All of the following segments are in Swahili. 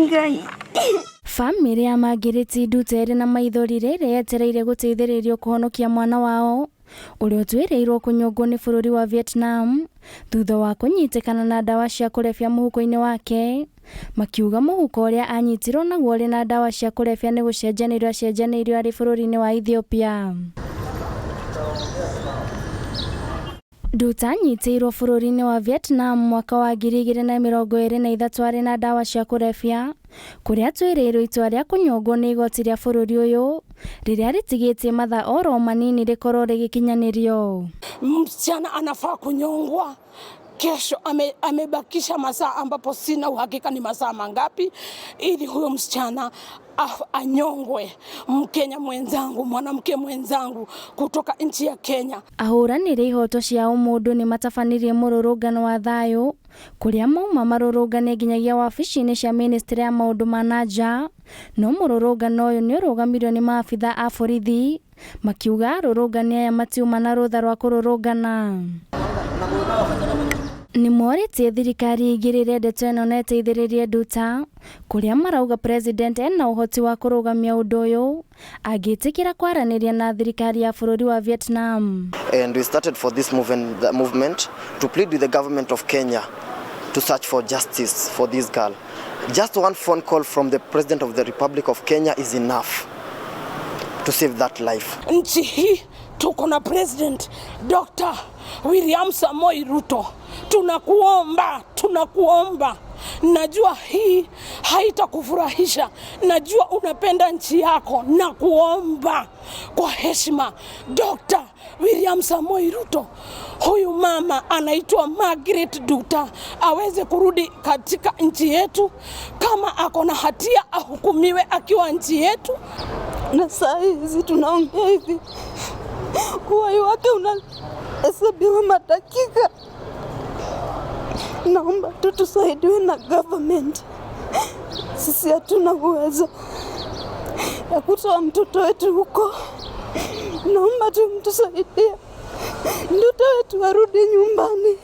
Ngai. Family ya Margaret Nduta na maithorire yetereire guteithiririo kuhonokia mwana wao uria utuiriirwo kunyongwo ni bururi wa Vietnam thutha wa kunyitikana na dawa cia kulefya muhuko-ini wake, makiuga muhuko uria anyitirwo naguo uri na dawa cia kulefya ni gucenjanirio ari bururi-ini wa Ethiopia. Nduta anyitirwo bururi-ini wa Vietnam mwaka wa 2023 ari na dawa cia kulefya kuria atuiriirwo itua ria kunyongwo ni igoti ria bururi uyu riria ritigitie mathaa oro manini rikorwo rigikinyanirio. Msichana anafaa kunyongwa kesho, amebakisha masaa ambapo sina uhakika ni masaa mangapi, ili huyo msichana anyongwe. Mkenya mwenzangu, mwanamke mwenzangu kutoka nchi ya Kenya. Ahuranire ihoto cia umundu nimatabanirie mururungano wa thayu kuria mauma marurungane nginyagia wabici-ini cia ministry ya maundu ma nanja, no mururungano uyu ni urugamirio ni maabitha a borithi makiuga arurungani aya matiuma na rutha rwa kururungana. Nimoritie thirikari iingirire ndeto ino na iteithiririe Nduta kuria marauga president ena uhoti wa kurugamia undu uyu agitikira kwaraniria na thirikari ya bururi wa Vietnam. And we started for this movement to plead with the government of Kenya to search for justice for this girl. Just one phone call from the President of the Republic of Kenya is enough to save that life. Nchi hii tuko na President Dr. William Samoei Ruto. Tunakuomba. Najua hii haitakufurahisha. Najua unapenda nchi yako. Nakuomba kwa heshima Dr. William Samoei Ruto, huyu mama anaitwa Margaret Nduta aweze kurudi katika nchi yetu. Kama ako na hatia ahukumiwe akiwa nchi yetu. Na saa hizi tunaongea hivi, uhai wake unahesabiwa madakika. Naomba tutusaidiwe na government. Sisi hatuna uwezo ya kutoa mtoto wetu huko. Naomba tumtusaidie mtoto wetu arudi nyumbani.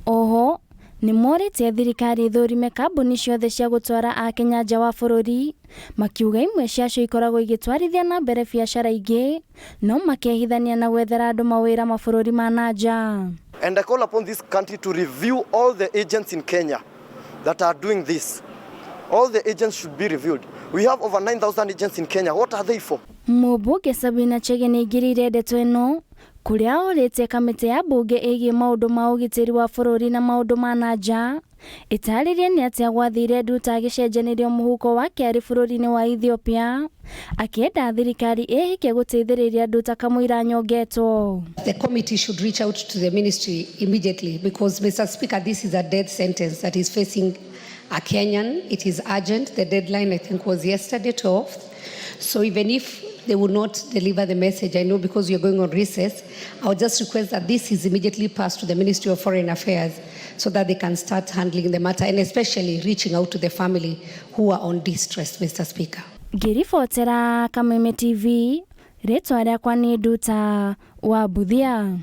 Oho nimoritie thirikari ithurime kambuni ciothe cia gutwara akenya nja wa bururi, makiuga imwe ciacio ikoragwo igitwarithia na mbere biacara ingi no makehithania na gwethera andu mawira mabururi ma nanja. And I call upon this country to review all the agents in Kenya that are doing this. All the agents should be reviewed. We have over 9,000 agents in Kenya. What are they for? Mubunge Sabina Chege ni igirire ndeto ino kuria orite kamiti ya bunge igie maundu ma ugitiri wa bururi na maundu ma nanja itaririe ni atia gwathire Nduta agicenjanirio muhuko wake ari bururi-ini wa Ethiopia, akienda thirikari ihike guteithiriria Nduta kamwira nyongetwo. The committee should reach out to the ministry immediately because, Mr. Speaker, this is a death sentence that is facing a Kenyan. It is urgent. The deadline, I think, was yesterday, 12th. So even if they will not deliver the message, I know because you're going on recess, I would just request that this is immediately passed to the Ministry of Foreign Affairs so that they can start handling the matter and especially reaching out to the family who are on distress, Mr. Speaker. Girifotera Kameme TV, Retwa Nduta wa Buthia.